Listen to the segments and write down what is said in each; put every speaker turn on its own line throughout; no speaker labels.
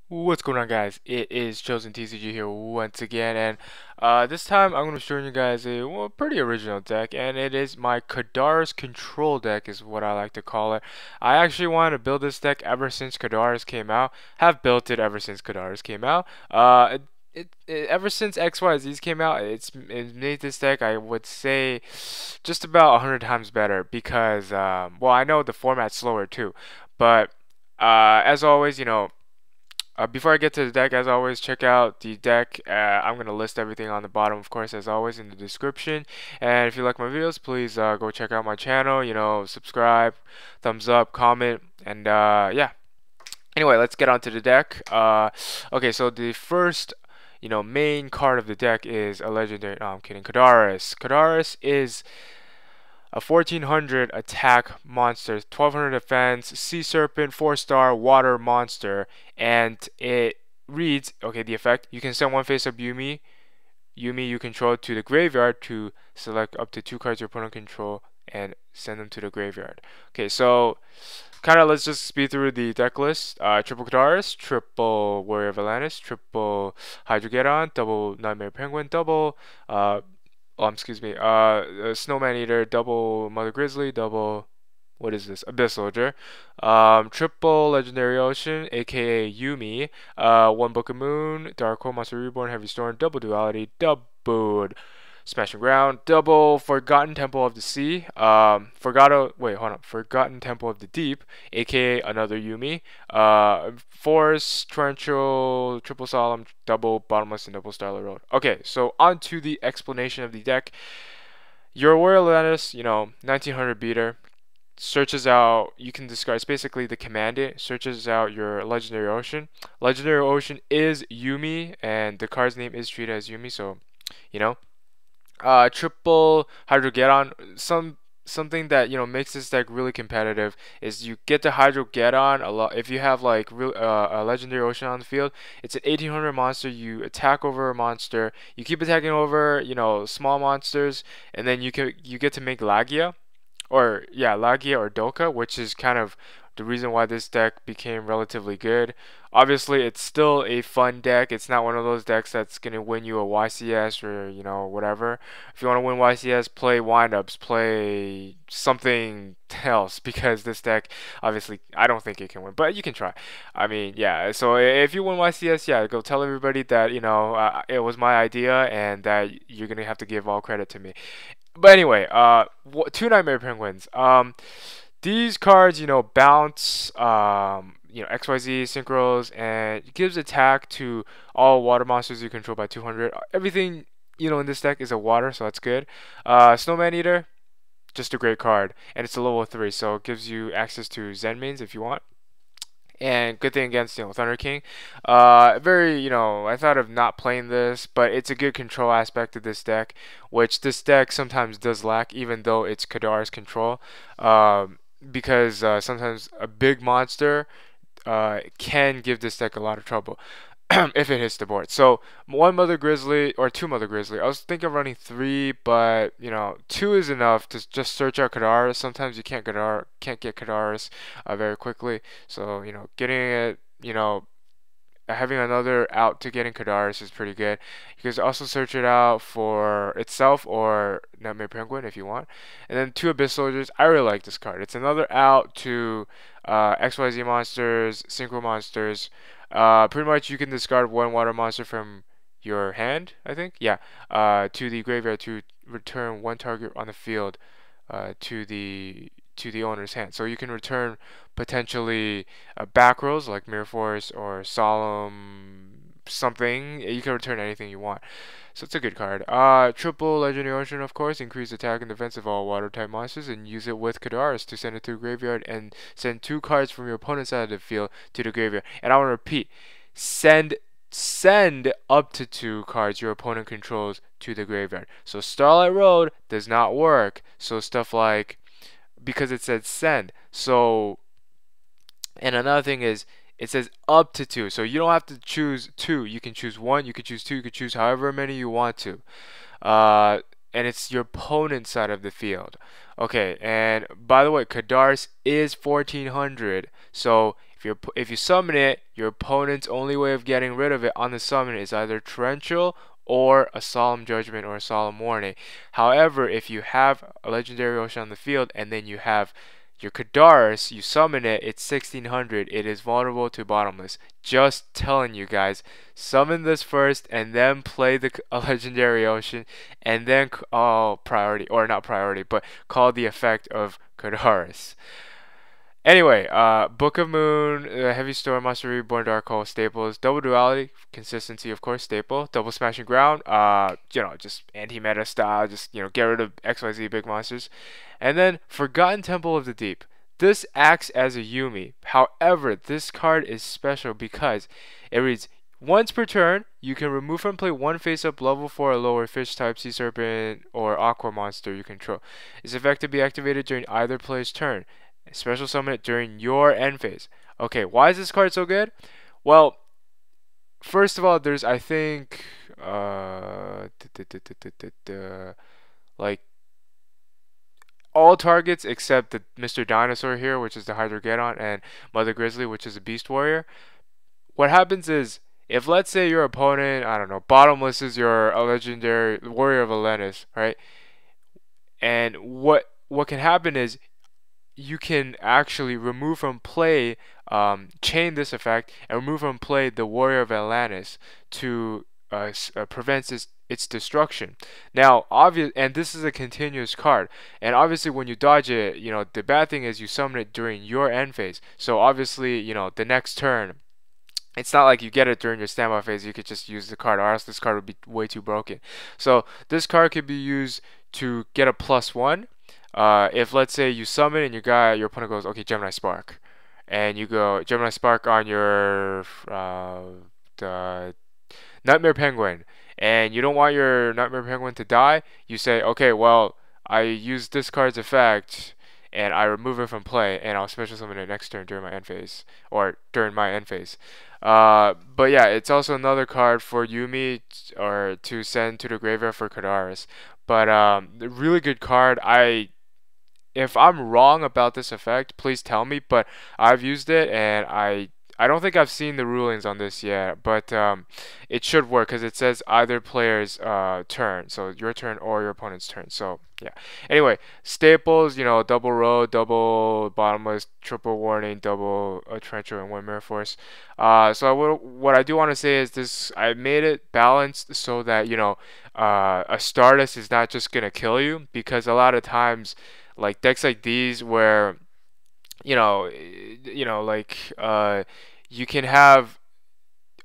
What's going on, guys? It is ChosenTCG here once again, and this time I'm going to be showing you guys a pretty original deck, and it is my Codarus Control deck is what I like to call it. I actually wanted to build this deck ever since Codarus came out. Have built it ever since Codarus came out. Ever since XYZs came out, it made this deck, I would say, just about 100 times better because, well, I know the format's slower too, but as always, before I get to the deck, as always, check out the deck. I'm going to list everything on the bottom, of course, as always, in the description. And if you like my videos, please go check out my channel, subscribe, thumbs up, comment, and yeah. Anyway, let's get on to the deck. Okay, so the first, main card of the deck is a legendary, no, I'm kidding, Codarus. Codarus is a 1400 attack monster, 1200 defense, sea serpent, 4-star water monster, and it reads, okay, the effect, you can send one face-up Yumi you control to the graveyard to select up to 2 cards your opponent control and send them to the graveyard. Okay, so kind of let's just speed through the deck list. Triple Codarus, triple Warrior of Atlantis, triple Hydrogeddon, double Nightmare Penguin, double excuse me, Snowman Eater, double Mother Grizzly, double, what is this, Abyss Soldier, triple Legendary Ocean, aka Yumi, one Book of Moon, Dark Hole, Monster Reborn, Heavy Storm, double Duality, double Smashing Ground, double Forgotten Temple of the Sea, Forgotten Temple of the Deep, aka another Yumi, Force, Torrential, triple Solemn, double Bottomless, and double Starlight Road. Okay, so on to the explanation of the deck. Your Warrior Atlantis, 1900 beater, searches out, you can discard, it's basically the command it, searches out your Legendary Ocean. Legendary Ocean is Yumi, and the card's name is treated as Yumi, so, you know. Triple Hydrogeddon, something that makes this deck really competitive is you get to Hydrogeddon a lot if you have like a Legendary Ocean on the field. It's an 1800 monster. You attack over a monster. You keep attacking over small monsters, and then you get to make Lagia or Doka, which is kind of the reason why this deck became relatively good. Obviously, it's still a fun deck. It's not one of those decks that's going to win you a YCS or, whatever. If you want to win YCS, play windups, play something else, because this deck, obviously, I don't think it can win, but you can try. I mean, yeah, so if you win YCS, yeah, go tell everybody that, it was my idea and that you're going to have to give all credit to me. But anyway, two Nightmare Penguins. These cards, bounce, XYZ synchros, and it gives attack to all water monsters you control by 200. Everything, in this deck is a water, so that's good. Snowman Eater, just a great card, and it's a level 3, so it gives you access to Zen mains if you want. And good thing against Thunder King. Very I thought of not playing this, but it's a good control aspect of this deck, which this deck sometimes does lack, even though it's Codarus Control. Because sometimes a big monster can give this deck a lot of trouble. If it hits the board. So one Mother Grizzly or two Mother Grizzly. I was thinking of running 3, but 2 is enough to just search out Codarus. Sometimes you can't get Codarus very quickly. So getting it, having another out to getting Codarus is pretty good. You can also search it out for itself or Nightmare Penguin if you want. And then 2 Abyss Soldiers. I really like this card. It's another out to XYZ monsters, Synchro monsters. Pretty much you can discard 1 water monster from your hand, I think. Yeah. To the graveyard to return 1 target on the field to the owner's hand. So you can return potentially back rows like Mirror Force or Solemn something. You can return anything you want. So it's a good card. Triple Legendary Ocean, of course, increase attack and defense of all water type monsters, and use it with Codarus to send it to the graveyard and send 2 cards from your opponent's side of the field to the graveyard. And I want to repeat, send up to 2 cards your opponent controls to the graveyard. So Starlight Road does not work. So stuff like, because it said send. So, and another thing is, it says up to 2. So you don't have to choose 2. You can choose 1, you can choose 2, you can choose however many you want to. And it's your opponent's side of the field. Okay, and by the way, Codarus is 1400. So if you summon it, your opponent's only way of getting rid of it on the summon is either Torrential or a Solemn Judgment or a Solemn Warning. However, if you have a Legendary Ocean on the field and then you have your Codarus, you summon it, it's 1600, it is vulnerable to Bottomless. Just telling you guys, summon this first and then play a Legendary Ocean and then priority, or not priority, but call the effect of Codarus. Anyway, Book of Moon, Heavy Storm, Monster Reborn, Dark Hole, staples. Double Duality, consistency, of course, staple. Double Smashing Ground, just anti-meta style, just, get rid of XYZ big monsters. And then Forgotten Temple of the Deep. This acts as a Yumi. However, this card is special because it reads, once per turn, you can remove from play one face-up level 4 or lower fish type, sea serpent, or aqua monster you control. Its effect to be activated during either player's turn. Special summon it during your end phase. Okay, why is this card so good? Well, first of all, there's, I think, like, all targets except the Mr. Dinosaur here, which is the Hydrogeddon, and Mother Grizzly, which is a Beast Warrior. What happens is, if let's say your opponent, I don't know, Bottomless is your legendary Warrior of Atlantis, right? And what can happen is, you can actually remove from play, chain this effect, and remove from play the Warrior of Atlantis to prevent its destruction. Now, and this is a continuous card, and obviously when you dodge it, the bad thing is you summon it during your end phase. So obviously, the next turn, it's not like you get it during your standby phase. You could just use the card, or else this card would be way too broken. So this card could be used to get a +1. If let's say you summon and your opponent goes, okay, Gemini Spark, and you go Gemini Spark on your the Nightmare Penguin, and you don't want your Nightmare Penguin to die, you say, okay, well, I use this card's effect and I remove it from play, and I'll special summon it next turn during my end phase, or during my end phase. But yeah, it's also another card for Yumi or to send to the graveyard for Codarus. But really good card. If I'm wrong about this effect, please tell me, but I've used it and I don't think I've seen the rulings on this yet, but it should work because it says either player's turn, so your turn or your opponent's turn. So yeah. Anyway, staples, double road, double bottomless, triple warning, double Torrential, and one mirror force. So what I do want to say is this: I made it balanced so that a Stardust is not just gonna kill you, because a lot of times, like decks like these where you can have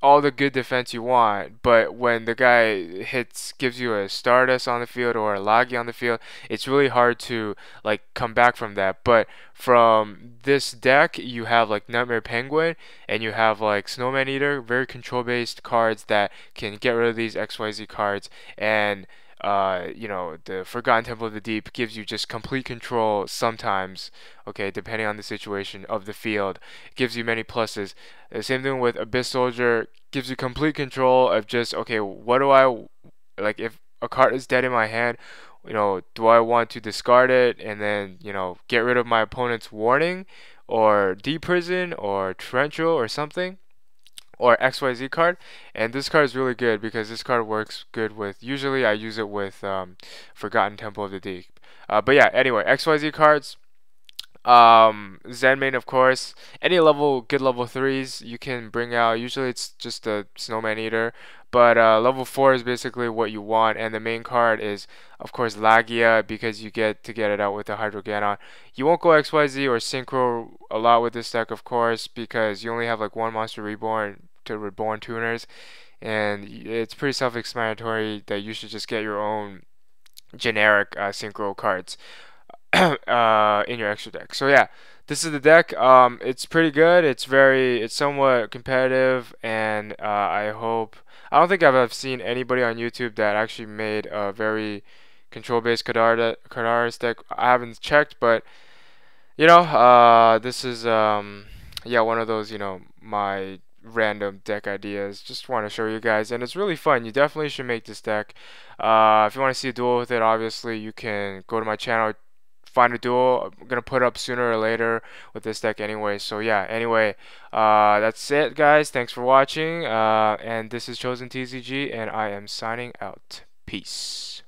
all the good defense you want, but when the guy gives you a Stardust on the field or a Lagi on the field, it's really hard to come back from that. But from this deck, you have Nightmare Penguin and you have Snowman Eater, very control based cards that can get rid of these XYZ cards, and the Forgotten Temple of the Deep gives you just complete control sometimes, okay, depending on the situation of the field. It gives you many pluses. The same thing with Abyss Soldier, gives you complete control of just, okay, what do I, if a card is dead in my hand, do I want to discard it and then, get rid of my opponent's warning, or deprison, or torrential, or something, or XYZ card. And this card is really good because this card works good with, usually I use it with Forgotten Temple of the Deep. But yeah, anyway, XYZ cards, Zenmain, of course, any good level 3s you can bring out. Usually it's just a Snowman Eater, but level 4 is basically what you want, and the main card is of course Lagia, because you get it out with the Hydrogeddon. You won't go XYZ or Synchro a lot with this deck, of course, because you only have one monster reborn to reborn tuners, and it's pretty self-explanatory that you should just get your own generic synchro cards in your extra deck. So yeah, this is the deck. It's pretty good. It's somewhat competitive, and I don't think I've seen anybody on YouTube that actually made a very control-based Codarus deck. I haven't checked, but this is yeah, one of those my random deck ideas. Just want to show you guys, and it's really fun. You definitely should make this deck. If you want to see a duel with it, obviously you can go to my channel, find a duel. I'm gonna put up sooner or later with this deck anyway. So yeah, anyway, that's it, guys. Thanks for watching. And this is ChosenTCG, and I am signing out. Peace.